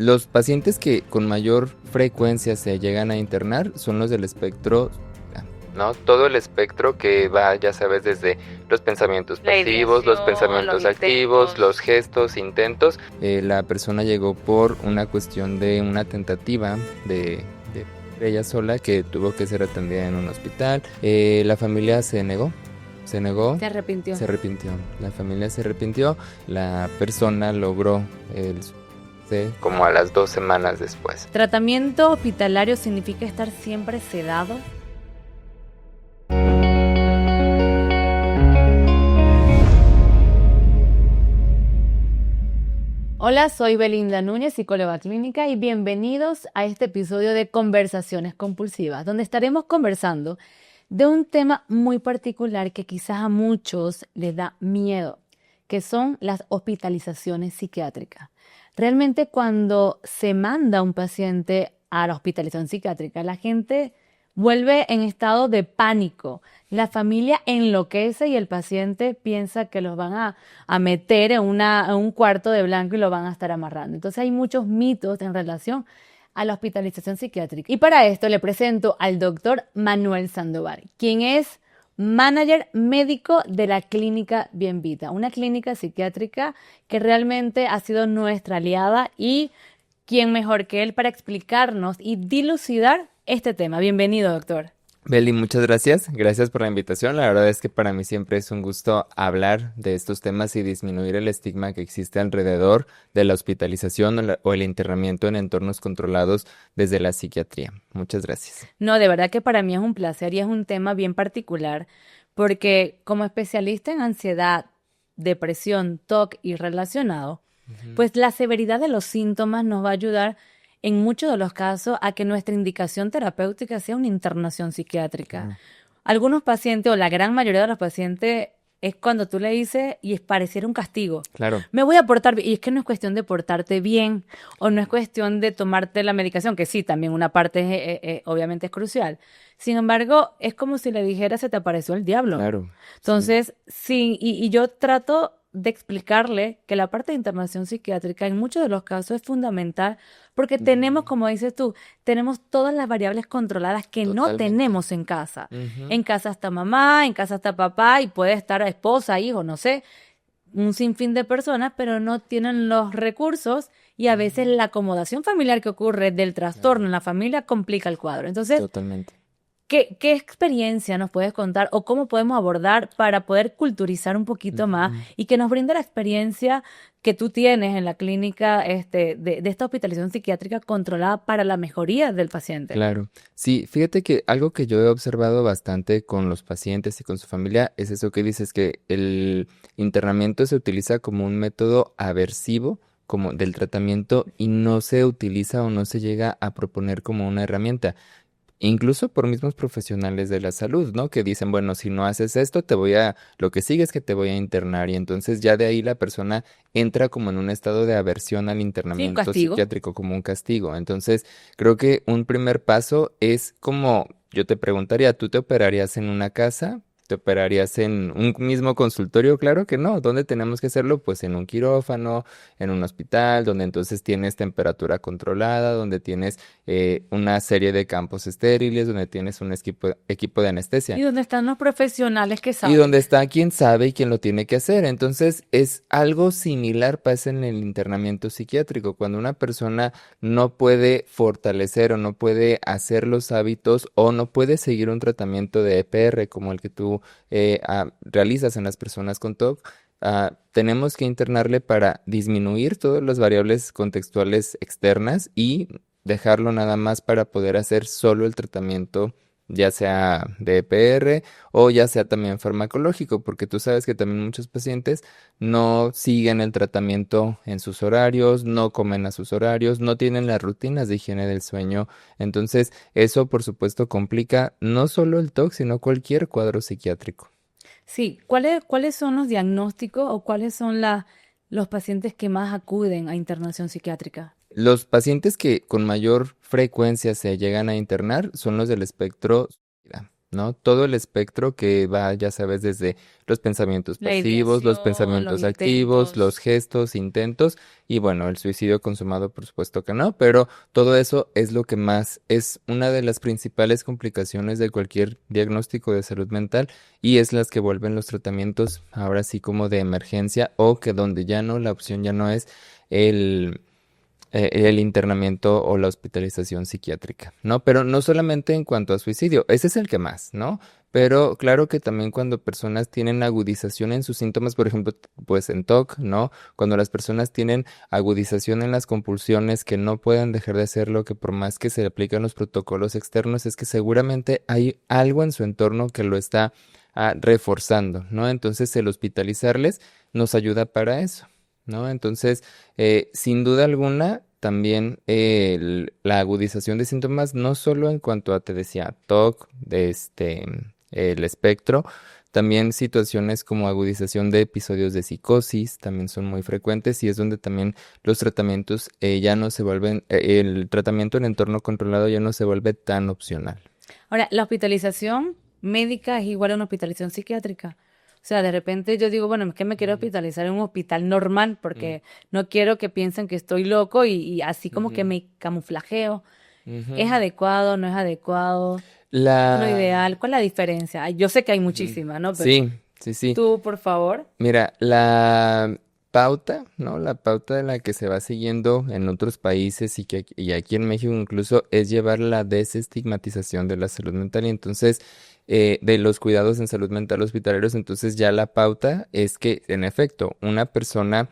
Los pacientes que con mayor frecuencia se llegan a internar son los del espectro, ¿no? Todo el espectro que va, ya sabes, desde los pensamientos pasivos, los pensamientos activos, los gestos, intentos. La persona llegó por una cuestión de una tentativa de ella sola que tuvo que ser atendida en un hospital. La familia se negó. Se arrepintió. La familia se arrepintió. La persona logró como a las 2 semanas después. ¿Tratamiento hospitalario significa estar siempre sedado? Hola, soy Belinda Núñez, psicóloga clínica, y bienvenidos a este episodio de Conversaciones Compulsivas, donde estaremos conversando de un tema muy particular que quizás a muchos les da miedo, que son las hospitalizaciones psiquiátricas. Realmente cuando se manda a un paciente a la hospitalización psiquiátrica, la gente vuelve en estado de pánico. La familia enloquece y el paciente piensa que los van a meter en un cuarto de blanco y lo van a estar amarrando. Entonces hay muchos mitos en relación a la hospitalización psiquiátrica. Y para esto le presento al doctor Manuel Sandoval, quien es manager médico de la Clínica Bienvita, una clínica psiquiátrica que realmente ha sido nuestra aliada, y quién mejor que él para explicarnos y dilucidar este tema. Bienvenido, doctor. Beli, muchas gracias. Gracias por la invitación. La verdad es que para mí siempre es un gusto hablar de estos temas y disminuir el estigma que existe alrededor de la hospitalización o el internamiento en entornos controlados desde la psiquiatría. Muchas gracias. No, de verdad que para mí es un placer y es un tema bien particular porque como especialista en ansiedad, depresión, TOC y relacionado, pues la severidad de los síntomas nos va a ayudar en muchos de los casos a que nuestra indicación terapéutica sea una internación psiquiátrica. Algunos pacientes, o la gran mayoría de los pacientes, es cuando tú le dices y pareciera un castigo. Claro. Me voy a portar bien. Y es que no es cuestión de portarte bien o no es cuestión de tomarte la medicación, que sí, también una parte obviamente es crucial. Sin embargo, es como si le dijera se te apareció el diablo. Claro. Entonces, sí, y yo trato de explicarle que la parte de internación psiquiátrica en muchos de los casos es fundamental porque tenemos, como dices tú, tenemos todas las variables controladas que no tenemos en casa. En casa está mamá, en casa está papá y puede estar esposa, hijo, no sé, un sinfín de personas, pero no tienen los recursos y a veces la acomodación familiar que ocurre del trastorno en la familia complica el cuadro. Entonces, totalmente. ¿Qué experiencia nos puedes contar o cómo podemos abordar para poder culturizar un poquito más y que nos brinde la experiencia que tú tienes en la clínica de esta hospitalización psiquiátrica controlada para la mejoría del paciente? Claro. Sí, fíjate que algo que yo he observado bastante con los pacientes y con su familia es eso que dices, que el internamiento se utiliza como un método aversivo como del tratamiento y no se utiliza o no se llega a proponer como una herramienta. Incluso por mismos profesionales de la salud, ¿no? Que dicen, bueno, si no haces esto, lo que sigue es que te voy a internar. Y entonces ya de ahí la persona entra como en un estado de aversión al internamiento psiquiátrico, como un castigo. Entonces, creo que un primer paso es como, yo te preguntaría, ¿tú te operarías en una casa? ¿Te operarías en un mismo consultorio? Claro que no. ¿Dónde tenemos que hacerlo? Pues en un quirófano, en un hospital, donde entonces tienes temperatura controlada, donde tienes una serie de campos estériles, donde tienes un equipo de anestesia. Y donde están los profesionales que saben. Y donde está quien sabe y quien lo tiene que hacer. Entonces, es algo similar pasa en el internamiento psiquiátrico. Cuando una persona no puede fortalecer o no puede hacer los hábitos o no puede seguir un tratamiento de EPR como el que tú realizas en las personas con TOC, tenemos que internarle para disminuir todas las variables contextuales externas y dejarlo nada más para poder hacer solo el tratamiento, ya sea de EPR o ya sea también farmacológico, porque tú sabes que también muchos pacientes no siguen el tratamiento en sus horarios, no comen a sus horarios, no tienen las rutinas de higiene del sueño. Entonces, eso por supuesto complica no solo el TOC, sino cualquier cuadro psiquiátrico. Sí, ¿cuáles son los diagnósticos o cuáles son los pacientes que más acuden a internación psiquiátrica? Los pacientes que con mayor frecuencia se llegan a internar son los del espectro. ¿no? Todo el espectro que va, ya sabes, desde los pensamientos La pasivos, los ideación, los pensamientos activos, los intentos. gestos, intentos y bueno, el suicidio consumado, por supuesto que no, pero todo eso es lo que más es una de las principales complicaciones de cualquier diagnóstico de salud mental y es las que vuelven los tratamientos ahora sí como de emergencia o que donde ya no, la opción ya no es el el internamiento o la hospitalización psiquiátrica, ¿no? Pero no solamente en cuanto a suicidio, ese es el que más, ¿no? Pero claro que también cuando personas tienen agudización en sus síntomas, por ejemplo, pues en TOC, ¿no? Cuando las personas tienen agudización en las compulsiones que no pueden dejar de hacerlo, que por más que se le aplican los protocolos externos, es que seguramente hay algo en su entorno que lo está reforzando, ¿no? Entonces el hospitalizarles nos ayuda para eso, ¿no? Entonces, sin duda alguna, también la agudización de síntomas, no solo en cuanto a, te decía, TOC, el espectro, también situaciones como agudización de episodios de psicosis también son muy frecuentes y es donde también los tratamientos ya no se vuelven, el tratamiento en entorno controlado ya no se vuelve tan opcional. Ahora, la hospitalización médica es igual a una hospitalización psiquiátrica. O sea, de repente yo digo, bueno, es que me quiero Ujú, hospitalizar en un hospital normal mm, porque no quiero que piensen que estoy loco y así como que ujú, me camuflajeo. ¿Es ujú. adecuado, no es adecuado? ¿Es lo La... ideal? ¿Cuál es la diferencia? Ay, yo sé que hay ujú. muchísimas, ¿no? Pero Sí, sí, sí. tú, por favor. Mira, la pauta, ¿no? La pauta de la que se va siguiendo en otros países y aquí en México incluso es llevar la desestigmatización de la salud mental y entonces de los cuidados en salud mental hospitalarios. Entonces ya la pauta es que en efecto una persona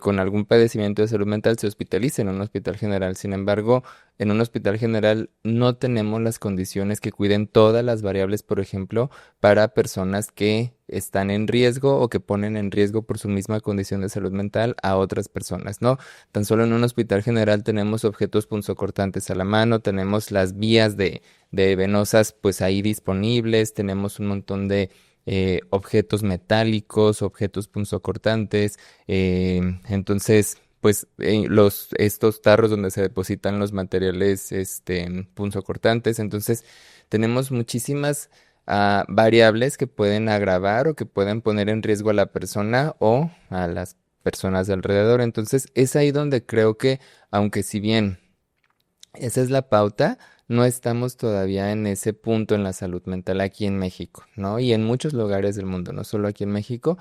con algún padecimiento de salud mental se hospitalice en un hospital general. Sin embargo, en un hospital general no tenemos las condiciones que cuiden todas las variables, por ejemplo, para personas que están en riesgo o que ponen en riesgo por su misma condición de salud mental a otras personas, ¿no? Tan solo en un hospital general tenemos objetos punzocortantes a la mano, tenemos las vías de venosas pues ahí disponibles, tenemos un montón de objetos metálicos, objetos punzocortantes, entonces pues estos tarros donde se depositan los materiales punzocortantes, entonces tenemos muchísimas variables que pueden agravar o que pueden poner en riesgo a la persona o a las personas de alrededor. Entonces, es ahí donde creo que, aunque si bien esa es la pauta, no estamos todavía en ese punto en la salud mental aquí en México, ¿no? Y en muchos lugares del mundo, no solo aquí en México,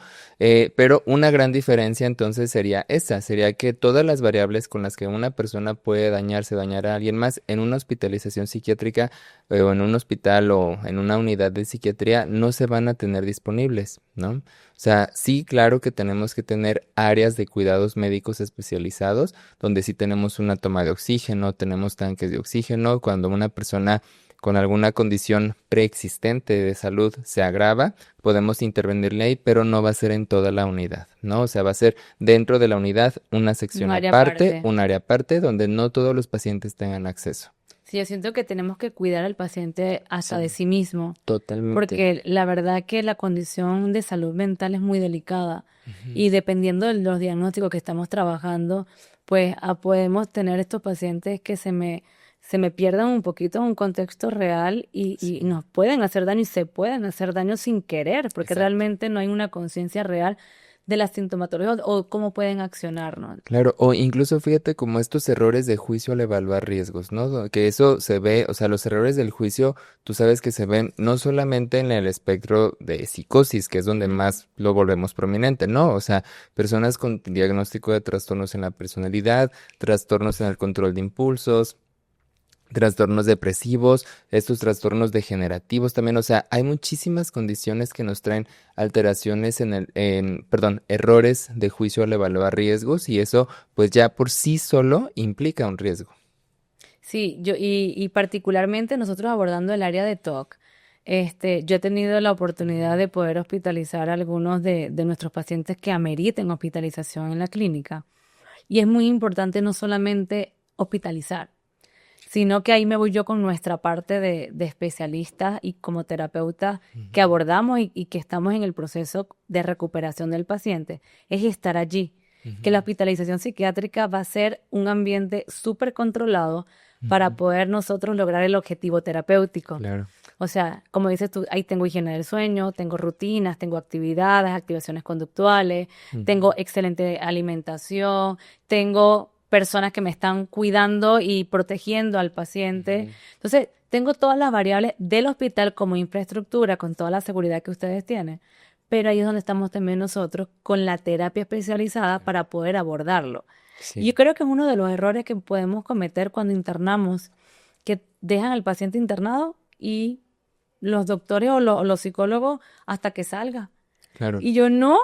pero una gran diferencia entonces sería esta, sería que todas las variables con las que una persona puede dañarse, dañar a alguien más en una hospitalización psiquiátrica o en un hospital o en una unidad de psiquiatría no se van a tener disponibles, ¿no? O sea, sí, claro que tenemos que tener áreas de cuidados médicos especializados donde sí tenemos una toma de oxígeno, tenemos tanques de oxígeno, cuando una persona con alguna condición preexistente de salud se agrava, podemos intervenirle ahí, pero no va a ser en toda la unidad, ¿no? O sea, va a ser dentro de la unidad una Un sección área aparte, aparte. un área aparte donde no todos los pacientes tengan acceso. Sí, yo siento que tenemos que cuidar al paciente hasta de Sí, sí mismo, totalmente. porque la verdad que la condición de salud mental es muy delicada Ujú, y dependiendo de los diagnósticos que estamos trabajando, pues podemos tener estos pacientes que se me pierdan un poquito en un contexto real y sí, nos pueden hacer daño y se pueden hacer daño sin querer, porque exacto. realmente no hay una conciencia real de la sintomatología o cómo pueden accionar, ¿no? Claro, o incluso fíjate como estos errores de juicio al evaluar riesgos, ¿no? Que eso se ve, o sea, los errores del juicio, tú sabes que se ven no solamente en el espectro de psicosis, que es donde Ujú. más lo volvemos prominente, ¿no? O sea, personas con diagnóstico de trastornos en la personalidad, trastornos en el control de impulsos, trastornos depresivos, estos trastornos degenerativos también, o sea, hay muchísimas condiciones que nos traen alteraciones perdón, errores de juicio al evaluar riesgos y eso pues ya por sí solo implica un riesgo. Sí, y particularmente nosotros abordando el área de TOC, yo he tenido la oportunidad de poder hospitalizar a algunos de nuestros pacientes que ameriten hospitalización en la clínica. Y es muy importante no solamente hospitalizar, sino que ahí me voy yo con nuestra parte de especialistas y como terapeuta que Ujú, abordamos y que estamos en el proceso de recuperación del paciente, es estar allí. Que la ujú, hospitalización psiquiátrica va a ser un ambiente súper controlado para ujú, poder nosotros lograr el objetivo terapéutico. claro. O sea, como dices tú, ahí tengo higiene del sueño, tengo rutinas, tengo actividades, activaciones conductuales, Ujú, tengo excelente alimentación, tengo personas que me están cuidando y protegiendo al paciente. ujú. Entonces, tengo todas las variables del hospital como infraestructura, con toda la seguridad que ustedes tienen. Pero ahí es donde estamos también nosotros con la terapia especializada para poder abordarlo. Y yo Sí, creo que es uno de los errores que podemos cometer cuando internamos, que dejan al paciente internado y los doctores o los psicólogos hasta que salga. claro, Y yo no,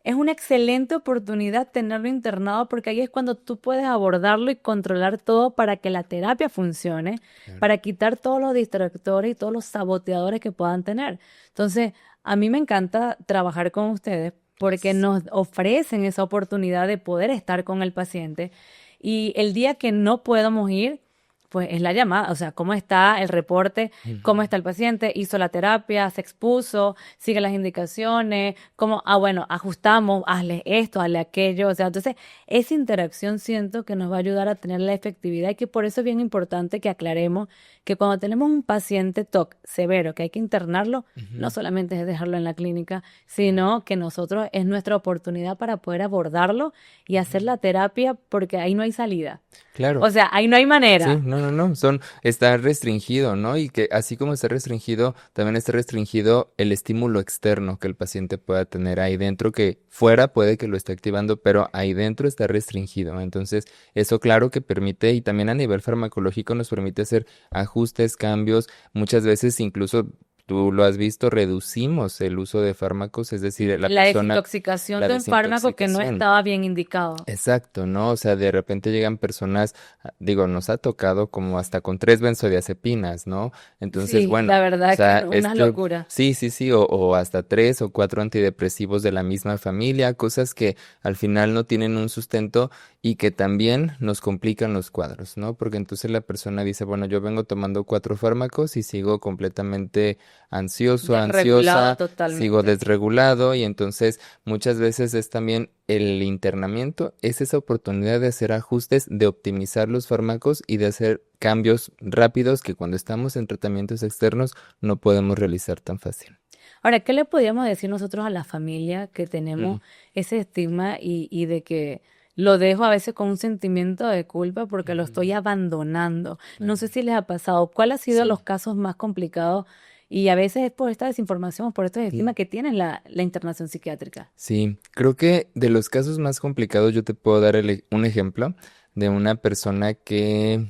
es una excelente oportunidad tenerlo internado porque ahí es cuando tú puedes abordarlo y controlar todo para que la terapia funcione, claro. para quitar todos los distractores y todos los saboteadores que puedan tener. Entonces, a mí me encanta trabajar con ustedes porque Es- nos ofrecen esa oportunidad de poder estar con el paciente y el día que no podamos ir, pues es la llamada, o sea, cómo está el reporte, cómo Ujú. está el paciente, hizo la terapia, se expuso, sigue las indicaciones, cómo, bueno, ajustamos, hazle esto, hazle aquello, o sea, entonces esa interacción siento que nos va a ayudar a tener la efectividad y que por eso es bien importante que aclaremos que cuando tenemos un paciente TOC severo que hay que internarlo, no Ujú, solamente es dejarlo en la clínica, claro. sino que nosotros es nuestra oportunidad para poder abordarlo y hacer Ujú. la terapia porque ahí no hay salida. Claro. O sea, ahí no hay Sí, manera. no, no, no, está restringido, ¿no? Y que así como está restringido, también está restringido el estímulo externo que el paciente pueda tener ahí dentro, que fuera puede que lo esté activando, pero ahí dentro está restringido. Entonces, eso claro que permite, y también a nivel farmacológico nos permite hacer ajustes, cambios, muchas veces incluso tú lo has visto, reducimos el uso de fármacos, es decir, la La persona, desintoxicación la de un fármaco que no desintoxicación. estaba bien indicado. Exacto, ¿no? O sea, de repente llegan personas, digo, nos ha tocado como hasta con 3 benzodiazepinas, ¿no? Entonces, Sí, bueno, la o verdad que sea, unas locuras. sí, sí, sí, o hasta 3 o 4 antidepresivos de la misma familia, cosas que al final no tienen un sustento y que también nos complican los cuadros, ¿no? Porque entonces la persona dice, bueno, yo vengo tomando 4 fármacos y sigo completamente ansioso, Desregulado ansiosa, sigo totalmente. desregulado y entonces muchas veces es también el internamiento, es esa oportunidad de hacer ajustes, de optimizar los fármacos y de hacer cambios rápidos que cuando estamos en tratamientos externos no podemos realizar tan fácil. Ahora, ¿qué le podríamos decir nosotros a la familia que Mm, tenemos ese estigma y de que lo dejo a veces con un sentimiento de culpa porque lo estoy ujú, abandonando? No sé claro. si les ha pasado. ¿Cuál ha sido los Sí, casos más complicados? Y a veces es por esta desinformación, por este estigma sí. que tiene la internación psiquiátrica. Sí, creo que de los casos más complicados yo te puedo dar un ejemplo de una persona que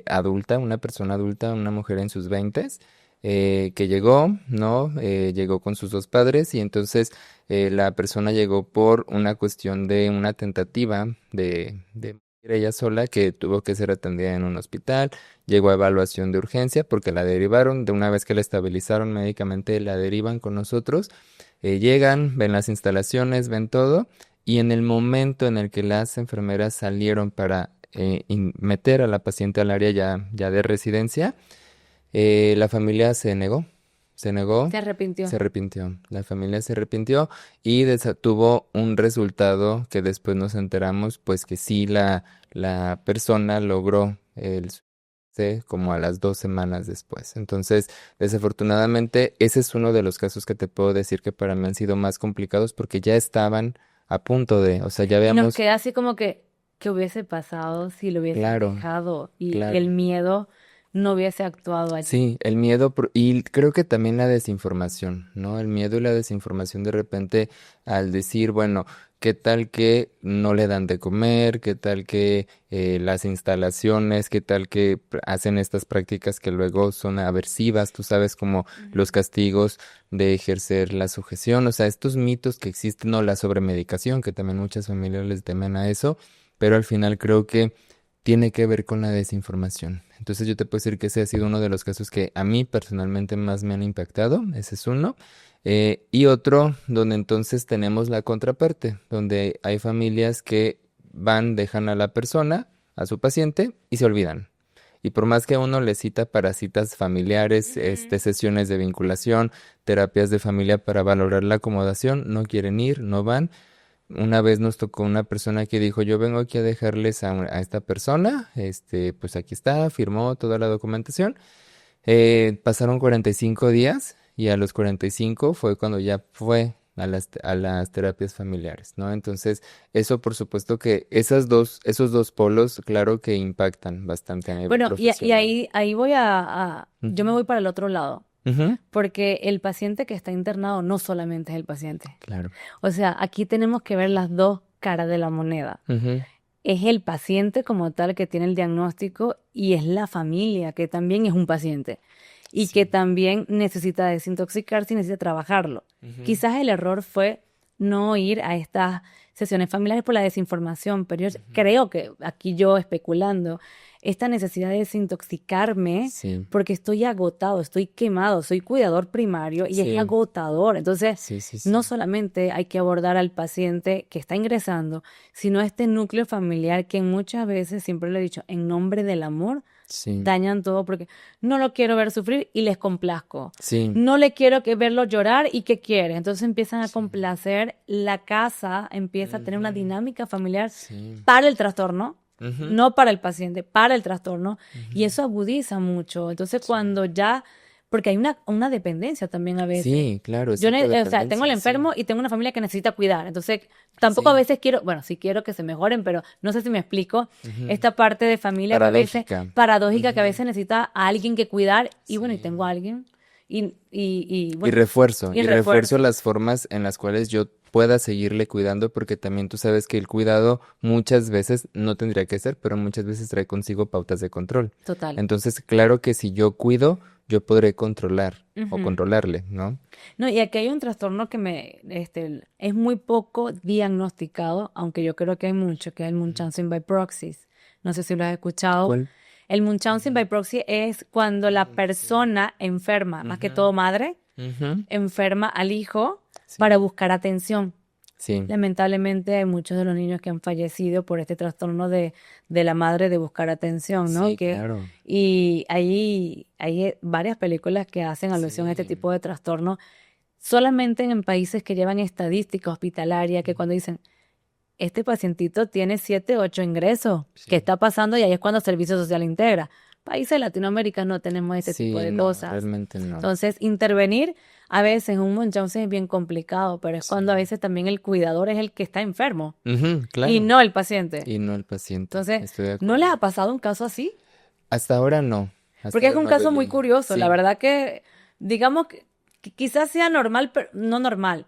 adulta, una persona adulta, una mujer en sus veintes, que llegó, ¿no? Llegó con sus 2 padres y entonces la persona llegó por una cuestión de una tentativa de morir ella sola que tuvo que ser atendida en un hospital, llegó a evaluación de urgencia porque la derivaron, de una vez que la estabilizaron médicamente, la derivan con nosotros. Llegan, ven las instalaciones, ven todo, y en el momento en el que las enfermeras salieron para meter a la paciente al área ya de residencia, la familia se negó, Se se arrepintió. arrepintió. La familia se arrepintió y tuvo un resultado que después nos enteramos, pues que sí la persona logró el como a las 2 semanas después. Entonces, desafortunadamente, ese es uno de los casos que te puedo decir que para mí han sido más complicados porque ya estaban a punto de, o sea, ya Y nos habíamos, queda así como que, ¿qué hubiese pasado si lo hubiese claro, dejado y el claro. miedo no hubiese actuado allí? Sí, el miedo y creo que también la desinformación, ¿no? El miedo y la desinformación de repente al decir, bueno, ¿qué tal que no le dan de comer? ¿Qué tal que las instalaciones? ¿Qué tal que hacen estas prácticas que luego son aversivas? Tú sabes, como los Ujú. castigos de ejercer la sujeción, o sea, estos mitos que existen, o la sobremedicación, que también muchas familias les temen a eso, pero al final creo que tiene que ver con la desinformación. Entonces yo te puedo decir que ese ha sido uno de los casos que a mí personalmente más me han impactado, ese es uno. Y otro donde entonces tenemos la contraparte, donde hay familias que van, dejan a la persona, a su paciente, y se olvidan. Y por más que uno le cita para citas familiares, Ujú. sesiones de vinculación, terapias de familia para valorar la acomodación, no quieren ir, no van. Una vez nos tocó una persona que dijo, yo vengo aquí a dejarles a esta persona, pues aquí está, firmó toda la documentación, Pasaron 45 días y a los 45 fue cuando ya fue a las terapias familiares, ¿no? Entonces, eso por supuesto que esos dos polos, claro que impactan bastante a nivel Bueno, y profesional. ahí yo me Ujú, voy para el otro lado, ujú, porque el paciente que está internado no solamente es el paciente. claro. O sea, aquí tenemos que ver las dos caras de la moneda. Ujú, Es el paciente como tal que tiene el diagnóstico y es la familia que también es un paciente y que sí. también necesita desintoxicarse y necesita trabajarlo. Ujú, Quizás el error fue no ir a estas sesiones familiares por la desinformación, pero yo ujú, creo que aquí yo especulando, esta necesidad de desintoxicarme sí, porque estoy agotado, estoy quemado, soy cuidador primario y es sí, agotador. Entonces, sí, sí, no sí, solamente hay que abordar al paciente que está ingresando, sino este núcleo familiar que muchas veces, siempre lo he dicho, en nombre del amor, sí, dañan todo porque no lo quiero ver sufrir y les complazco. sí, No le quiero que verlo llorar y ¿qué quiere? Entonces empiezan a sí, complacer, la casa empieza a tener una ujú, dinámica familiar sí, para el trastorno, ujú, no para el paciente, para el trastorno, y ujú, eso agudiza mucho. Entonces sí. cuando ya, porque hay una dependencia también a veces. Sí, claro, es Yo, o sea, tengo el codependencia, sí. enfermo y tengo una familia que necesita cuidar. Entonces, tampoco a Sí. veces quiero, bueno, sí quiero que se mejoren, pero no sé si me explico. Ujú. Esta parte de familia que a veces, Paradójica. paradójica, que a Ujú. veces necesita a alguien que cuidar. Y bueno, y tengo a Sí. alguien. Y Y bueno, refuerzo, y y refuerzo refuerzo. las formas en las cuales yo pueda seguirle cuidando, porque también tú sabes que el cuidado muchas veces no tendría que ser, pero muchas veces trae consigo pautas de control. Total. Entonces, claro que si yo cuido, yo podré controlar o Ujú. controlarle, ¿no? No, y aquí hay un trastorno que es muy poco diagnosticado, aunque yo creo que hay mucho, que es el Ujú. Munchausen by proxy. No sé si lo has escuchado. ¿Cuál? El Munchausen Ujú. by proxy es cuando la Mm, sí. persona enferma, más que Ujú. todo madre, Ujú. enferma al hijo para Sí. buscar atención. Sí. Lamentablemente hay muchos de los niños que han fallecido por este trastorno de la madre de buscar atención, ¿no? Sí, claro. Y hay varias películas que hacen alusión a este Sí. tipo de trastorno solamente en países que llevan estadística hospitalaria, que cuando dicen, este pacientito tiene 7, 8 ingresos, ¿qué Sí. está pasando? Y ahí es cuando el Servicio Social integra. Países de Latinoamérica no tenemos este tipo Sí, de no, cosas. realmente no. Entonces, intervenir a veces en un Munchausen es bien complicado, pero es cuando a Sí. veces también el cuidador es el que está enfermo Ujú, y claro. no el paciente. Y no el paciente. Entonces, Estoy de ¿no les acuerdo. ha pasado un caso así? Hasta ahora no. Hasta Porque es ahora un no, caso muy Evelyn. curioso, la Sí. verdad que, digamos que quizás sea normal, pero no normal.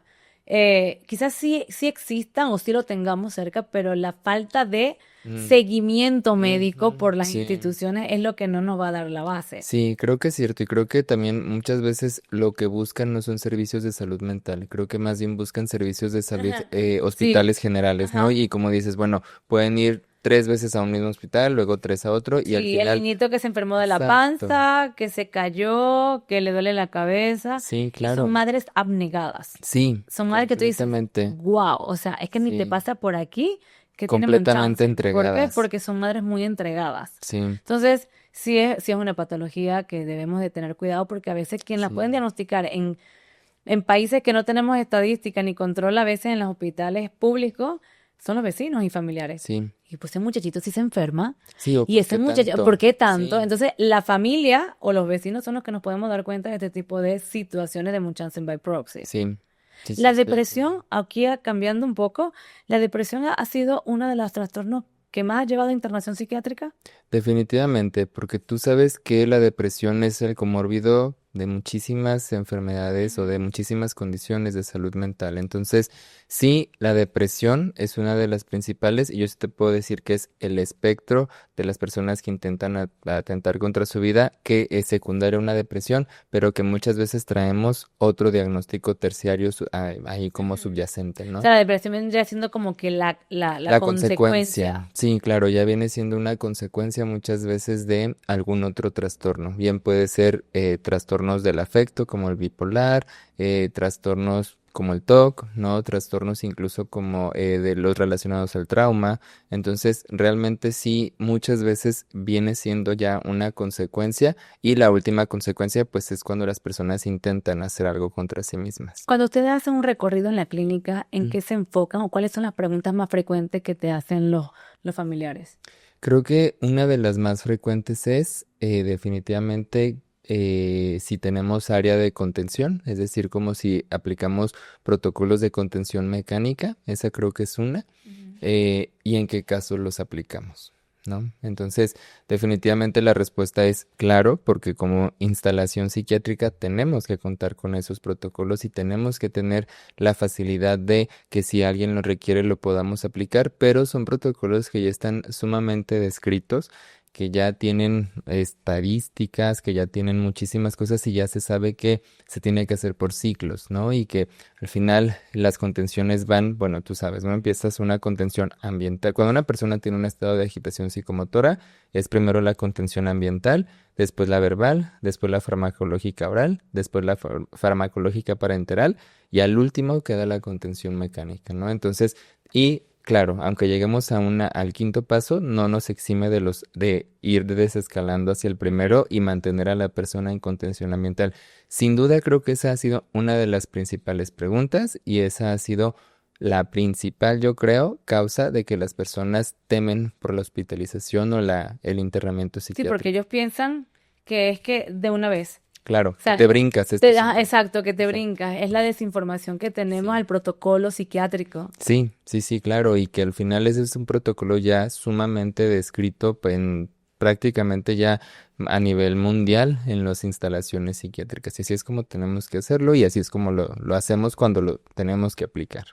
Quizás sí existan o sí lo tengamos cerca, pero la falta de Mm, seguimiento médico ujú, por las sí. instituciones es lo que no nos va a dar la base. Sí, creo que es cierto. Y creo que también muchas veces lo que buscan no son servicios de salud mental. Creo que más bien buscan servicios de salud, Ajá. Sí, hospitales generales, ¿no? ajá. Y como dices, bueno, pueden ir 3 veces a un mismo hospital, luego tres a otro, y al Sí, el final. niñito que se enfermó de la Exacto. panza, que se cayó, que le duele la cabeza, Sí, y son claro. madres abnegadas. Sí, Son madres que tú dices, completamente. wow, o sea, es que ni te Sí, pasa por aquí que tienen completamente Munchausen. ¿Por qué? entregadas. Porque son madres muy entregadas. Sí, Entonces, sí es una patología que debemos de tener cuidado porque a veces quien la pueden sí. diagnosticar en países que no tenemos estadística ni control a veces en los hospitales públicos son los vecinos y familiares. Sí, Y pues ese muchachito sí se enferma sí, o y por ese qué muchacho, ¿por tanto? qué tanto? Sí. Entonces, la familia o los vecinos son los que nos podemos dar cuenta de este tipo de situaciones de Munchausen by proxy. Sí, sí, sí, La estoy de acuerdo. depresión, aquí cambiando un poco, la depresión ha sido uno de los trastornos que más ha llevado a internación psiquiátrica. Definitivamente, porque tú sabes que la depresión es el comórbido de muchísimas enfermedades o de Ujú. muchísimas condiciones de salud mental. Entonces, sí, la depresión es una de las principales y yo sí te puedo decir que es el espectro de las personas que intentan atentar contra su vida, que es secundaria a una depresión, pero que muchas veces traemos otro diagnóstico terciario ahí como Ujú. subyacente, O ¿no? sea, la depresión vendría siendo como que la La consecuencia. consecuencia, sí, claro, ya viene siendo una consecuencia muchas veces de algún otro trastorno. Bien puede ser trastornos del afecto como el bipolar, trastornos como el TOC, ¿no? Trastornos incluso como de los relacionados al trauma. Entonces, realmente sí, muchas veces viene siendo ya una consecuencia y la última consecuencia pues es cuando las personas intentan hacer algo contra sí mismas. Cuando ustedes hacen un recorrido en la clínica, ¿en Mm. qué se enfocan o cuáles son las preguntas más frecuentes que te hacen los familiares? Creo que una de las más frecuentes es definitivamente si tenemos área de contención, es decir, como si aplicamos protocolos de contención mecánica, esa creo que es una, Ujú. y en qué casos los aplicamos, ¿no? Entonces, definitivamente la respuesta es claro, porque como instalación psiquiátrica tenemos que contar con esos protocolos y tenemos que tener la facilidad de que si alguien lo requiere lo podamos aplicar, pero son protocolos que ya están sumamente descritos, que ya tienen estadísticas, que ya tienen muchísimas cosas y ya se sabe que se tiene que hacer por ciclos, ¿no? Y que al final las contenciones van, bueno, tú sabes, ¿no? Empiezas una contención ambiental. Cuando una persona tiene un estado de agitación psicomotora, es primero la contención ambiental, después la verbal, después la farmacológica oral, después la farmacológica parenteral y al último queda la contención mecánica, ¿no? Entonces, y claro, aunque lleguemos al quinto paso, no nos exime de ir desescalando hacia el primero y mantener a la persona en contención ambiental. Sin duda creo que esa ha sido una de las principales preguntas y esa ha sido la principal, yo creo, causa de que las personas temen por la hospitalización o el internamiento Sí, porque psiquiátrico. ellos piensan que es que de una vez. Claro, O que sea, te brincas estos síntomas. exacto, que te Exacto. brincas. Es la desinformación que tenemos Sí. al protocolo psiquiátrico. Sí, sí, sí, claro, y que al final ese es un protocolo ya sumamente descrito en prácticamente ya a nivel mundial en las instalaciones psiquiátricas. Y así es como tenemos que hacerlo y así es como lo hacemos cuando lo tenemos que aplicar.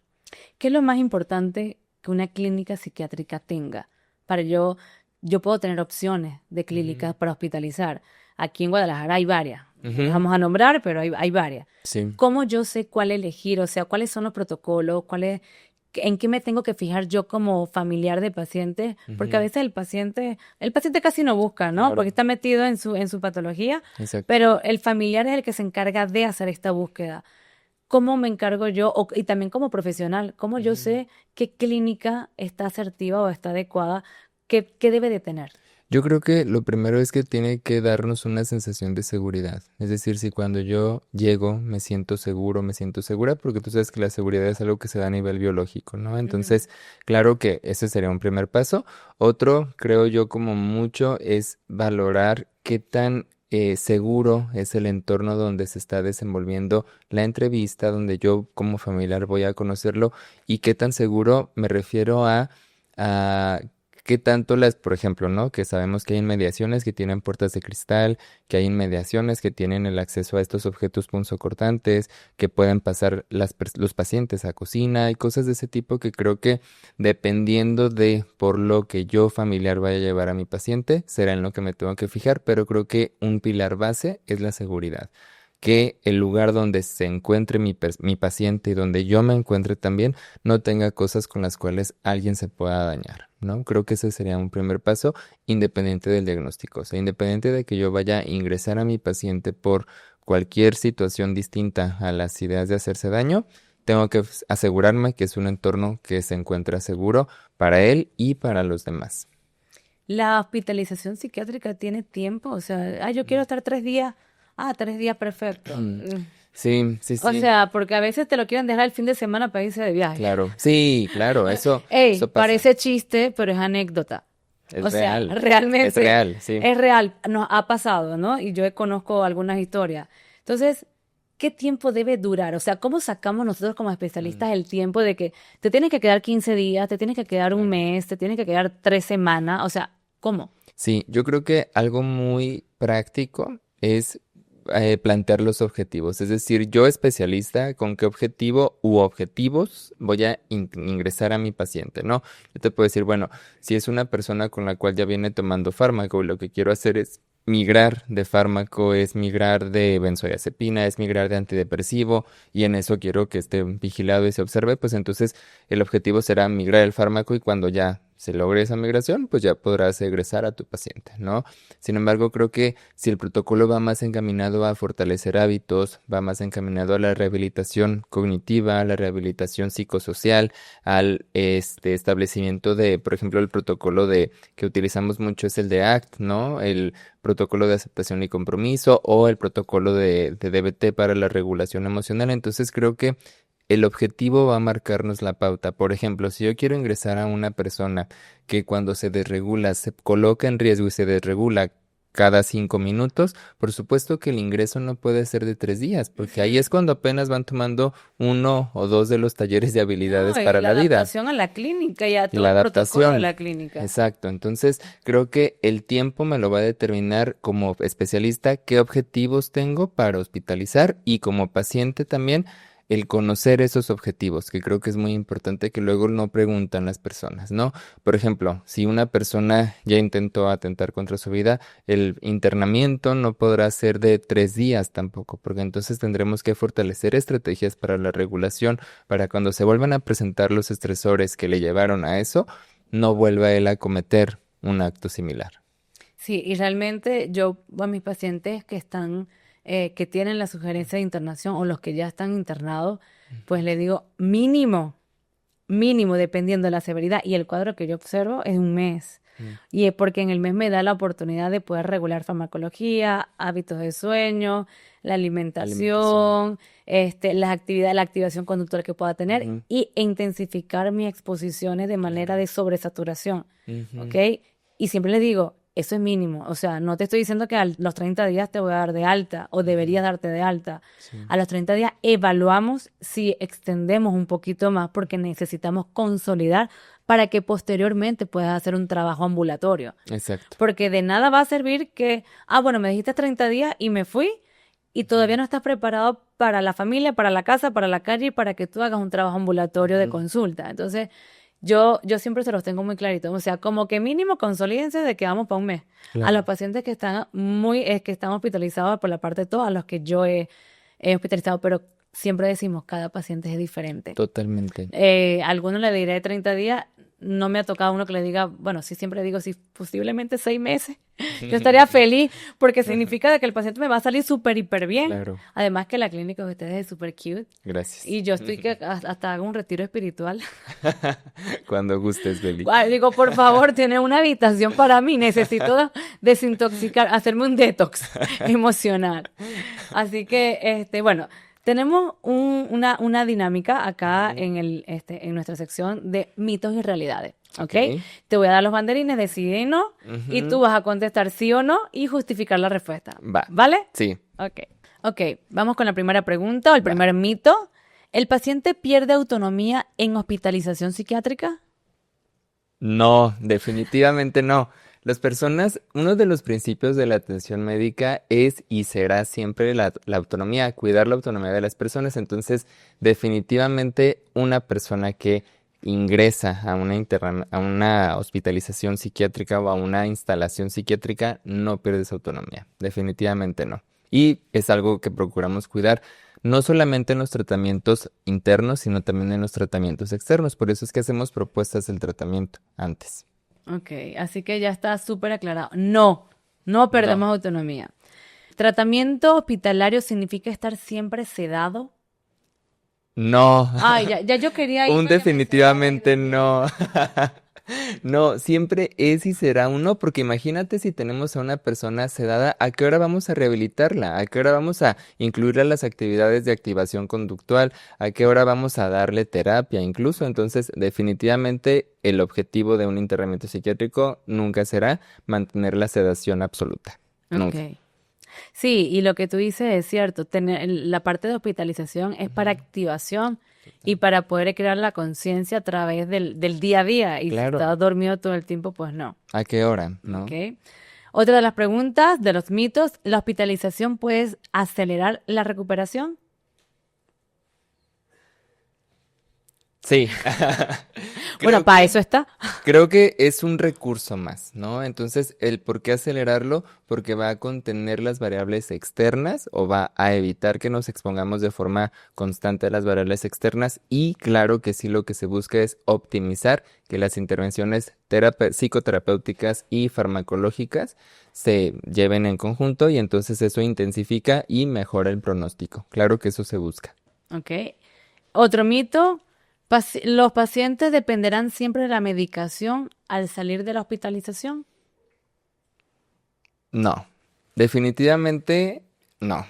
¿Qué es lo más importante que una clínica psiquiátrica tenga? Para yo puedo tener opciones de Ujú, clínicas para hospitalizar. Aquí en Guadalajara hay varias. No las ujú, vamos a nombrar, pero hay varias. sí, ¿Cómo yo sé cuál elegir? O sea, ¿cuáles son los protocolos? ¿En qué me tengo que fijar yo como familiar de paciente? Porque a ujú, veces el paciente casi no busca, ¿no? Porque claro, está metido en su patología, exacto. pero el familiar es el que se encarga de hacer esta búsqueda. ¿Cómo me encargo yo? Y también como profesional, ¿cómo yo Ujú. sé qué clínica está asertiva o está adecuada? ¿Qué debe de tener? Yo creo que lo primero es que tiene que darnos una sensación de seguridad. Es decir, si cuando yo llego me siento seguro, me siento segura, porque tú sabes que la seguridad es algo que se da a nivel biológico, ¿no? Ujú. Entonces, claro que ese sería un primer paso. Otro, creo yo, como mucho, es valorar qué tan seguro es el entorno donde se está desenvolviendo la entrevista, donde yo como familiar voy a conocerlo, y qué tan seguro me refiero a ¿qué tanto por ejemplo, ¿no? Que sabemos que hay inmediaciones que tienen puertas de cristal, que hay inmediaciones que tienen el acceso a estos objetos punzocortantes, que pueden pasar los pacientes a cocina y cosas de ese tipo que creo que dependiendo de por lo que yo familiar vaya a llevar a mi paciente, será en lo que me tengo que fijar, pero creo que un pilar base es la seguridad. Que el lugar donde se encuentre mi paciente y donde yo me encuentre también no tenga cosas con las cuales alguien se pueda dañar, ¿no? Creo que ese sería un primer paso independiente del diagnóstico, o sea, independiente de que yo vaya a ingresar a mi paciente por cualquier situación distinta a las ideas de hacerse daño, tengo que asegurarme que es un entorno que se encuentra seguro para él y para los demás. ¿La hospitalización psiquiátrica tiene tiempo? O sea, yo quiero estar 3 días. 3 días, perfecto. Mm, sí, sí, O sí, sea, porque a veces te lo quieren dejar el fin de semana para irse de viaje. claro. Sí, claro, Ey, eso pasa. parece chiste, pero es anécdota. O Es sea, real. Es realmente real, sí. es real, nos ha pasado, ¿no? Y yo conozco algunas historias. Entonces, ¿qué tiempo debe durar? O sea, ¿cómo sacamos nosotros como Mm, especialistas el tiempo de que te tienes que quedar 15 días, te tienes que quedar un claro. mes, te tienes que quedar 3 semanas? O sea, ¿cómo? Sí, yo creo que algo muy práctico es plantear los objetivos. Es decir, yo especialista, ¿con qué objetivo u objetivos voy a ingresar a mi paciente, ¿no? Yo te puedo decir, bueno, si es una persona con la cual ya viene tomando fármaco y lo que quiero hacer es migrar de fármaco, es migrar de benzodiazepina, es migrar de antidepresivo y en eso quiero que esté vigilado y se observe, pues entonces el objetivo será migrar el fármaco y cuando ya se logre esa migración, pues ya podrás egresar a tu paciente, ¿no? Sin embargo, creo que si el protocolo va más encaminado a fortalecer hábitos, va más encaminado a la rehabilitación cognitiva, a la rehabilitación psicosocial, al establecimiento de, por ejemplo, el protocolo de que utilizamos mucho es el de ACT, ¿no? El protocolo de aceptación y compromiso o el protocolo de DBT para la regulación emocional. Entonces creo que el objetivo va a marcarnos la pauta. Por ejemplo, si yo quiero ingresar a una persona que cuando se desregula se coloca en riesgo y se desregula cada 5 minutos. Por supuesto que el ingreso no puede ser de 3 días, porque ahí es cuando apenas van tomando 1 o 2 de los talleres de No, habilidades y para la la vida. adaptación a la clínica y a Y todo la el protocolo de adaptación, la clínica. exacto. Entonces, creo que el tiempo me lo va a determinar como especialista qué objetivos tengo para hospitalizar y como paciente también el conocer esos objetivos, que creo que es muy importante que luego no preguntan las personas, ¿no? Por ejemplo, si una persona ya intentó atentar contra su vida, el internamiento no podrá ser de 3 días tampoco, porque entonces tendremos que fortalecer estrategias para la regulación para cuando se vuelvan a presentar los estresores que le llevaron a eso, no vuelva él a cometer un acto similar. Sí, y realmente yo a mis pacientes que están, que tienen la sugerencia de internación o los que ya están internados, pues le digo mínimo, dependiendo de la severidad y el cuadro que yo observo, es un mes. Mm. Y es porque en el mes me da la oportunidad de poder regular farmacología, hábitos de sueño, la Alimentación. alimentación, las actividades, la activación conductual que pueda tener Ujú, e intensificar mis exposiciones de manera claro. de sobresaturación, ¿ok? Ujú, Y siempre les digo, eso es mínimo. O sea, no te estoy diciendo que a los 30 días te voy a dar de alta o ujú, deberías darte de alta. sí. A los 30 días evaluamos si extendemos un poquito más porque necesitamos consolidar para que posteriormente puedas hacer un trabajo ambulatorio. Exacto. Porque de nada va a servir que, bueno, me dijiste 30 días y me fui y todavía no estás preparado para la familia, para la casa, para la calle y para que tú hagas un trabajo ambulatorio de Ujú, consulta. Entonces, yo siempre se los tengo muy clarito. O sea, como que mínimo consolídense de que vamos para un mes. A los claro. pacientes que están que están hospitalizados por la parte de todos, a los que yo he hospitalizado, pero siempre decimos, cada paciente es diferente. Totalmente. Algunos le diré 30 días, no me ha tocado uno que le diga, bueno, sí siempre digo, sí, posiblemente 6 meses. Yo estaría feliz porque significa de que el paciente me va a salir súper, hiper bien. Claro. Además que la clínica de ustedes es súper cute. Gracias. Y yo estoy que hasta hago un retiro espiritual. Cuando gustes, Beli. Ay, digo, por favor, tiene una habitación para mí. Necesito desintoxicar, hacerme un detox emocional. Así que, bueno, tenemos una dinámica acá Ujú, en nuestra sección de mitos y realidades. ¿Ok? ok. Te voy a dar los banderines de sí y no, y tú Ujú, vas a contestar sí o no y justificar la respuesta. va. ¿Vale? Sí, Ok. Ok, vamos con la primera pregunta o el va. primer mito. ¿El paciente pierde autonomía en hospitalización psiquiátrica? No, definitivamente no. Las personas, uno de los principios de la atención médica es y será siempre la autonomía, cuidar la autonomía de las personas. Entonces, definitivamente una persona que ingresa a a una hospitalización psiquiátrica o a una instalación psiquiátrica no pierde su autonomía. Definitivamente no. Y es algo que procuramos cuidar. No solamente en los tratamientos internos, sino también en los tratamientos externos. Por eso es que hacemos propuestas del tratamiento antes. Ok, así que ya está súper aclarado. No, no No. perdemos autonomía. ¿Tratamiento hospitalario significa estar siempre sedado? No. Ay, ya yo quería Un irme que me sedara, Dios definitivamente mío. no. No, siempre es y será un no, porque imagínate si tenemos a una persona sedada, ¿a qué hora vamos a rehabilitarla? ¿A qué hora vamos a incluirla en las actividades de activación conductual? ¿A qué hora vamos a darle terapia incluso? Entonces, definitivamente el objetivo de un internamiento psiquiátrico nunca será mantener la sedación absoluta. Nunca. Ok. Sí, y lo que tú dices es cierto. La parte de hospitalización es para Ujú, activación y total. para poder crear la conciencia a través del día a día. Y si Claro, estás dormido todo el tiempo, pues no. ¿a qué hora? ¿No? Ok. Otra de las preguntas, de los mitos, ¿la hospitalización puede acelerar la recuperación? Sí. Bueno, Creo para que eso está. Creo que es un recurso más, ¿no? Entonces, el por qué acelerarlo, porque va a contener las variables externas o va a evitar que nos expongamos de forma constante a las variables externas y claro que sí lo que se busca es optimizar que las intervenciones psicoterapéuticas y farmacológicas se lleven en conjunto y entonces eso intensifica y mejora el pronóstico. Claro que eso se busca. Ok. Otro mito, ¿los pacientes dependerán siempre de la medicación al salir de la hospitalización? No, definitivamente no.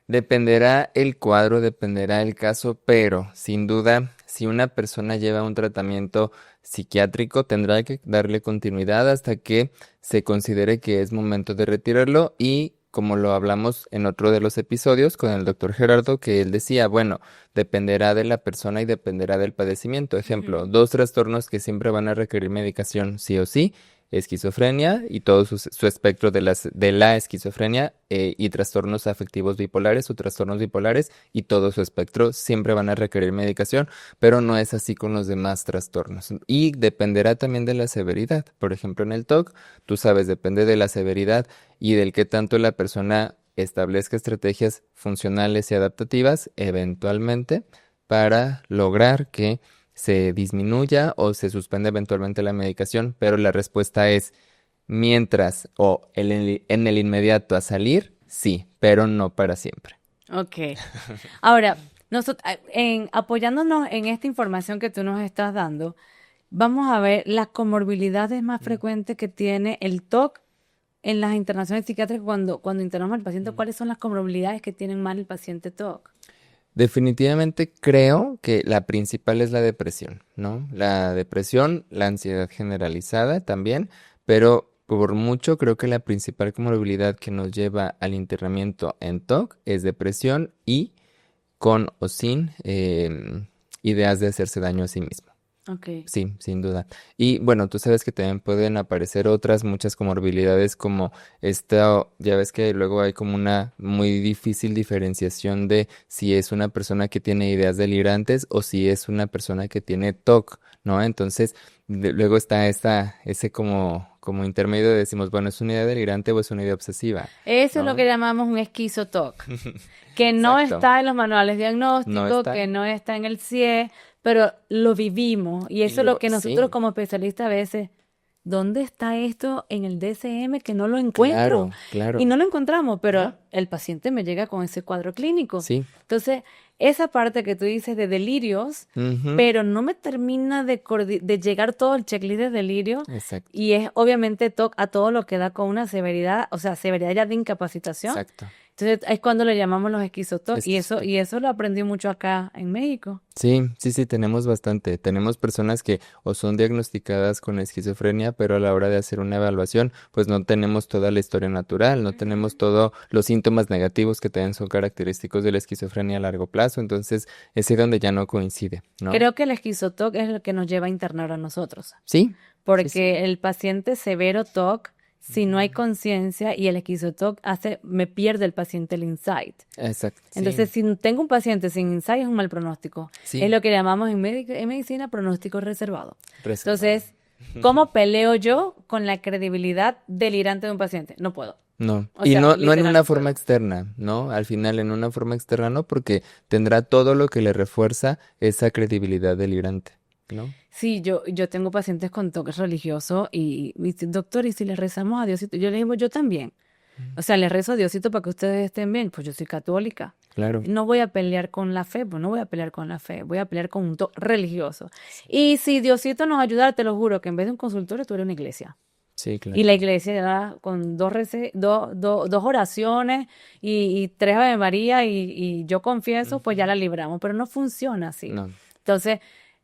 Dependerá el cuadro, dependerá el caso, pero sin duda, si una persona lleva un tratamiento psiquiátrico, tendrá que darle continuidad hasta que se considere que es momento de retirarlo y como lo hablamos en otro de los episodios con el doctor Gerardo, que él decía, bueno, dependerá de la persona y dependerá del padecimiento. Ejemplo, Ujú. dos trastornos que siempre van a requerir medicación sí o sí, esquizofrenia y todo su espectro de la esquizofrenia y trastornos afectivos bipolares o trastornos bipolares y todo su espectro siempre van a requerir medicación, pero no es así con los demás trastornos. Y dependerá también de la severidad. Por ejemplo, en el TOC, tú sabes, depende de la severidad y del que tanto la persona establezca estrategias funcionales y adaptativas eventualmente para lograr que se disminuya o se suspende eventualmente la medicación, pero la respuesta es mientras o en el inmediato a salir, sí, pero no para siempre. Ok. Ahora, apoyándonos en esta información que tú nos estás dando, vamos a ver las comorbilidades más frecuentes que tiene el TOC en las internaciones psiquiátricas cuando internamos al paciente. ¿Cuáles son las comorbilidades que tienen más el paciente TOC? Definitivamente creo que la principal es la depresión, ¿no? La depresión, la ansiedad generalizada también, pero por mucho creo que la principal comorbilidad que nos lleva al internamiento en TOC es depresión y con o sin ideas de hacerse daño a sí mismo. Ok. Sí, sin duda. Y bueno, tú sabes que también pueden aparecer otras muchas comorbilidades como esta, ya ves que luego hay como una muy difícil diferenciación de si es una persona que tiene ideas delirantes o si es una persona que tiene TOC, ¿no? Entonces, luego está ese como intermedio de decimos, bueno, ¿es una idea delirante o es una idea obsesiva? Eso es lo que ¿No? llamamos un esquizo-TOC, que no Exacto. está en los manuales No diagnósticos, está. que no está en el CIE, pero lo vivimos. Y eso es lo que nosotros Sí, como especialistas a veces, ¿dónde está esto en el DSM que no lo encuentro? claro, Y claro. no lo encontramos, pero el paciente me llega con ese cuadro clínico. Sí. Entonces, esa parte que tú dices de delirios, Ujú. pero no me termina de llegar todo el checklist de delirio. Exacto, Y es obviamente TOC a todo lo que da con una severidad, o sea, severidad ya de incapacitación. exacto. Entonces es cuando le llamamos los esquizotoc Es que y eso lo aprendí mucho acá en México. sí, sí, sí, tenemos bastante. Tenemos personas que o son diagnosticadas con esquizofrenia, pero a la hora de hacer una evaluación, pues no tenemos toda la historia natural, no tenemos todos los síntomas negativos que también son característicos de la esquizofrenia a largo plazo. Entonces, es ahí donde ya no coincide, ¿no? Creo que el esquizotoc es lo que nos lleva a internar a nosotros, Sí, sí, sí. porque el paciente severo TOC, si no hay conciencia y el esquizotoc me pierde el paciente el insight. Exacto, Entonces, sí, si tengo un paciente sin insight es un mal pronóstico. Es sí, lo que llamamos en medicina pronóstico reservado. reservado. Entonces, ¿cómo peleo yo con la credibilidad delirante de un paciente? No puedo. No, O y sea, no, no en literal, una no forma puedo. externa, ¿no? Al final en una forma externa no, porque tendrá todo lo que le refuerza esa credibilidad delirante, ¿no? Sí, yo tengo pacientes con toques religiosos y me dicen, doctor, ¿y si le rezamos a Diosito? Yo le digo, yo también. Mm. O sea, le rezo a Diosito para que ustedes estén bien. Pues yo soy católica. Claro, No voy a pelear con la fe, pues no voy a pelear con la fe, voy a pelear con un toque religioso. sí, Y si Diosito nos ayudara, te lo juro, que en vez de un consultorio, tú eres una iglesia. sí, Y claro. la iglesia ya con dos oraciones y tres Ave María y yo confieso, pues ya Ujú. la libramos, pero no funciona así. No, Entonces,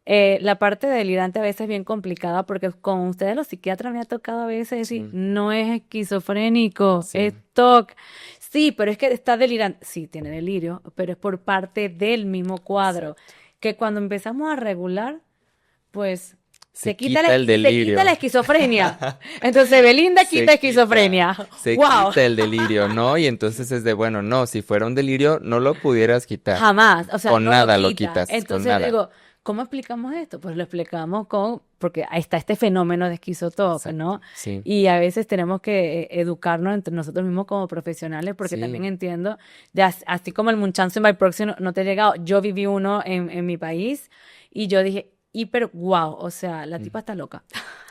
la parte delirante a veces es bien complicada porque con ustedes los psiquiatras me ha tocado a veces decir, sí, no es esquizofrénico, es sí, TOC. Sí, pero es que está delirante. Sí, tiene delirio, pero es por parte del mismo cuadro. exacto. Que cuando empezamos a regular, pues Se quita el se quita la delirio. esquizofrenia. Entonces, Belinda quita Se quita, esquizofrenia. se ¡Wow! quita el delirio, ¿no? Y entonces es de, bueno, no, si fuera un delirio, no lo pudieras quitar. Jamás, o sea, Con no lo nada lo quita. quitas, con Entonces nada. digo, ¿cómo explicamos esto? Pues lo explicamos porque ahí está este fenómeno de esquizotoc, Exacto, ¿no? sí, Y a veces tenemos que educarnos entre nosotros mismos como profesionales, porque también sí. entiendo, así como el Munchausen by proxy no te ha llegado, yo viví uno en mi país y yo dije, hiper, wow, o sea, la Mm. tipa está loca.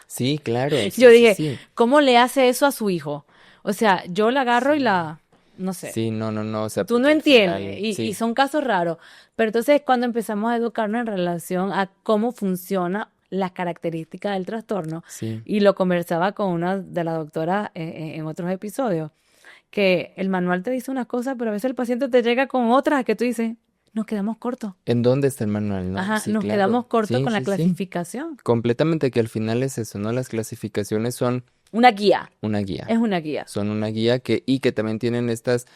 Sí, claro, Yo sí, sí, dije, sí. ¿cómo le hace eso a su hijo? O sea, yo la agarro y Sí, la, no sé. sí, no, no, no, o sea, Tú no porque al entiendes final, y sí. son casos raros. Pero entonces cuando empezamos a educarnos en relación a cómo funciona las características del trastorno, Sí, y lo conversaba con una de las doctoras en otros episodios, que el manual te dice unas cosas, pero a veces el paciente te llega con otras que tú dices, nos quedamos cortos. ¿En dónde está el manual, no? Ajá, Sí, nos quedamos claro. cortos Sí, con la sí, sí. clasificación. Completamente, que al final es eso, ¿no? Las clasificaciones son Una guía, una guía. es una guía. Son una guía y que también tienen estas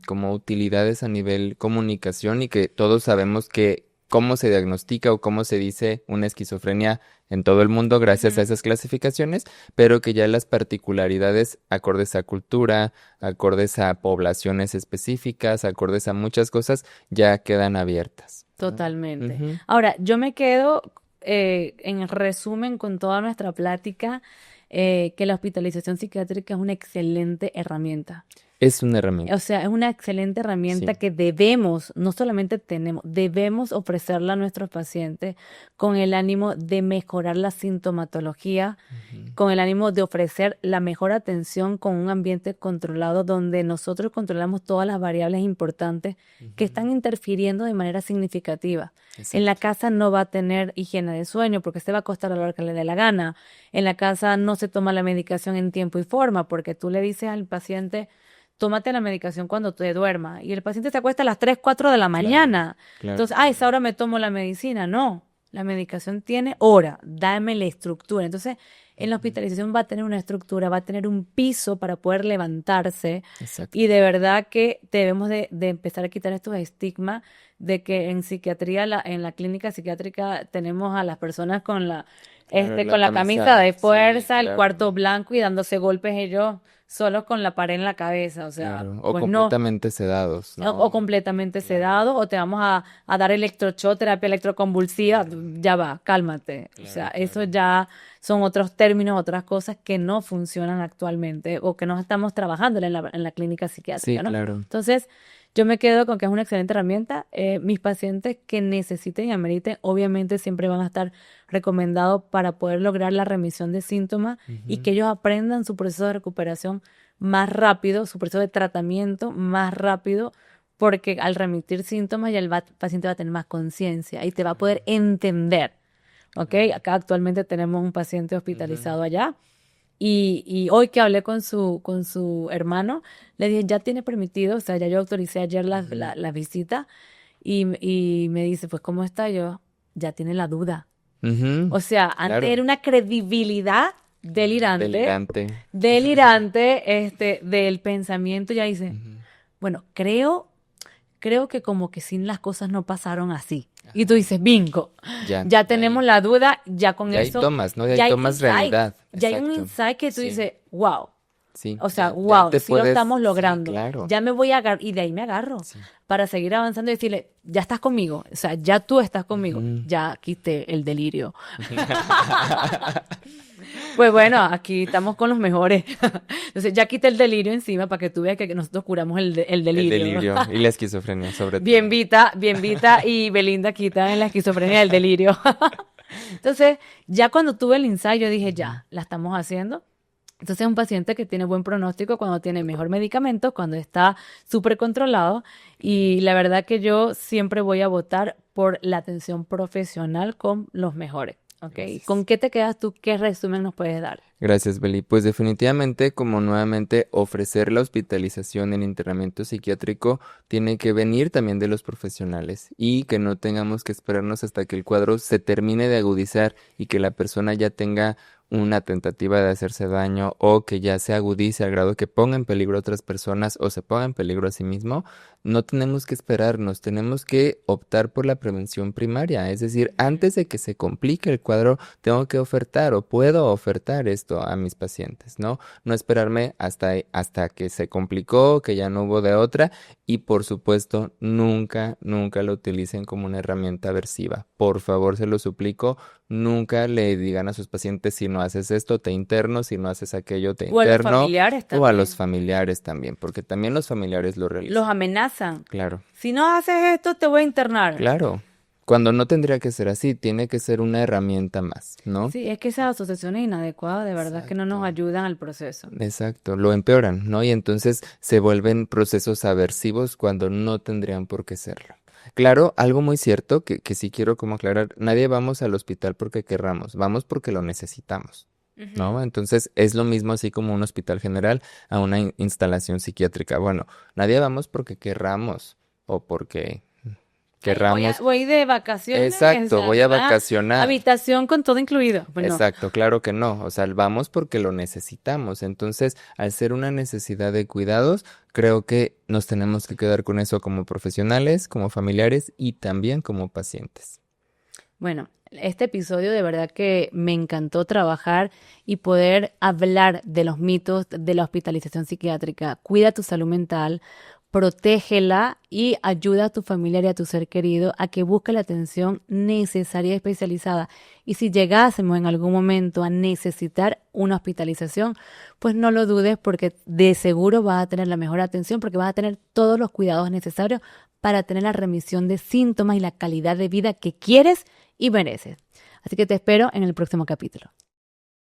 como utilidades a nivel comunicación y que todos sabemos que cómo se diagnostica o cómo se dice una esquizofrenia en todo el mundo gracias a Ujú. esas clasificaciones, pero que ya las particularidades acordes a cultura, acordes a poblaciones específicas, acordes a muchas cosas, ya quedan abiertas, ¿no? Totalmente. Ujú. Ahora, yo me quedo en resumen con toda nuestra plática, que la hospitalización psiquiátrica es una excelente herramienta. Es una O herramienta, sea, es una excelente herramienta sí. que debemos, no solamente tenemos, debemos ofrecerla a nuestros pacientes con el ánimo de mejorar la sintomatología, Ujú. con el ánimo de ofrecer la mejor atención con un ambiente controlado donde nosotros controlamos todas las variables importantes que Ujú. están interfiriendo de manera significativa. En la Exacto. casa no va a tener higiene de sueño porque se va a acostar a la hora que le dé la gana. En la casa no se toma la medicación en tiempo y forma porque tú le dices al paciente, tómate la medicación cuando te duermas. Y el paciente se acuesta a las 3 4 de la Claro, mañana. claro, Entonces, esa claro. hora me tomo la medicina. No, la medicación tiene hora, dame la estructura. Entonces, en la Ujú. hospitalización va a tener una estructura, va a tener un piso para poder levantarse. Y Exacto. de verdad que debemos de empezar a quitar estos estigmas de que en psiquiatría, en la clínica psiquiátrica, tenemos a las personas Claro, la con la camisa camisa, de sí, fuerza, el claro, cuarto blanco y dándose golpes ellos solos con la pared en la cabeza. O sea, claro. O pues no. completamente sedados, O ¿no? completamente Claro, sedado, o te vamos a dar electroshock, terapia electroconvulsiva, claro, ya va, cálmate. O sea, claro, eso claro. ya son otros términos, otras cosas que no funcionan actualmente o que no estamos trabajando en la clínica Sí, psiquiátrica, ¿no? claro. Entonces, yo me quedo con que es una excelente herramienta. Mis pacientes que necesiten y ameriten, obviamente siempre van a estar recomendados para poder lograr la remisión de síntomas y Ujú. que ellos aprendan su proceso de recuperación más rápido, su proceso de tratamiento más rápido, porque al remitir síntomas ya paciente va a tener más conciencia y te va a poder Claro, entender, ¿ok? claro. Acá actualmente tenemos un paciente Ujú. hospitalizado allá y hoy que hablé con su hermano, le dije, ya tiene permitido, o sea, ya yo autoricé ayer Ujú. la visita y me dice, pues, ¿cómo está? Yo, ya tiene la duda. Ujú. O sea, antes era Claro. una credibilidad delirante, Delirante. delirante, del pensamiento, ya dice, Ujú. bueno, creo que como que sin las cosas no pasaron así. Y tú Ajá. dices, bingo, Ya, ya ya tenemos ahí. la duda, ya con Ya ahí eso, tomas, ¿no? Ya ahí ya hay tomas insight, realidad. ya hay un Exacto. insight que tú Sí, dices, wow, sí. o sea, Ya wow, te sí lo puedes. estamos Sí, logrando, claro. ya me voy a agarrar, y de ahí me agarro Sí. para seguir avanzando y decirle, ya estás conmigo, o sea, ya tú estás conmigo, Ujú. ya quité el delirio. Pues bueno, aquí estamos con los mejores. Entonces ya quité el delirio encima para que tú veas que nosotros curamos el El delirio. delirio y la esquizofrenia, sobre Bien todo. Vita, bien Vita y Belinda quita en la esquizofrenia del delirio. Entonces, ya cuando tuve el ensayo dije, Ujú. ya, la estamos haciendo. Entonces es un paciente que tiene buen pronóstico cuando tiene mejor medicamento, cuando está súper controlado y la verdad que yo siempre voy a votar por la atención profesional con los mejores. ¿Ok? ¿Con Gracias. qué te quedas tú? ¿Qué resumen nos puedes dar? Gracias, Beli. Pues definitivamente, como nuevamente ofrecer la hospitalización en internamiento psiquiátrico tiene que venir también de los profesionales y que no tengamos que esperarnos hasta que el cuadro se termine de agudizar y que la persona ya tenga una tentativa de hacerse daño o que ya se agudice al grado que ponga en peligro a otras personas o se ponga en peligro a sí mismo. No tenemos que esperarnos, tenemos que optar por la prevención primaria, es decir, antes de que se complique el cuadro, tengo que ofertar o puedo ofertar esto a mis pacientes, ¿no? No esperarme hasta que se complicó, que ya no hubo de otra y por supuesto nunca, nunca lo utilicen como una herramienta aversiva. Por favor, se lo suplico, nunca le digan a sus pacientes si no haces esto, te interno, si no haces aquello, te O a los interno familiares o a los también. familiares también, porque también los familiares lo Los realizan. amenazan. Claro, Si no haces esto, te voy a internar. claro. Cuando no tendría que ser así, tiene que ser una herramienta más, ¿no? Sí, es que esas asociaciones inadecuadas de verdad que no nos Exacto. ayudan al proceso. Exacto, lo empeoran, ¿no? Y entonces se vuelven procesos aversivos cuando no tendrían por qué serlo. Claro, algo muy cierto que sí quiero como aclarar, nadie vamos al hospital porque querramos, vamos porque lo necesitamos, Ujú. ¿no? Entonces es lo mismo así como un hospital general a una instalación psiquiátrica. Bueno, nadie vamos porque querramos o porque querramos. Voy de vacaciones. Exacto, voy a vacacionar. Habitación con todo incluido. Pues no. Exacto, claro que no. O sea, vamos porque lo necesitamos. Entonces, al ser una necesidad de cuidados, creo que nos tenemos que quedar con eso como profesionales, como familiares y también como pacientes. Bueno, este episodio de verdad que me encantó trabajar y poder hablar de los mitos de la hospitalización psiquiátrica. Cuida tu salud mental, protégela y ayuda a tu familiar y a tu ser querido a que busque la atención necesaria y especializada. Y si llegásemos en algún momento a necesitar una hospitalización, pues no lo dudes porque de seguro vas a tener la mejor atención porque vas a tener todos los cuidados necesarios para tener la remisión de síntomas y la calidad de vida que quieres y mereces. Así que te espero en el próximo capítulo.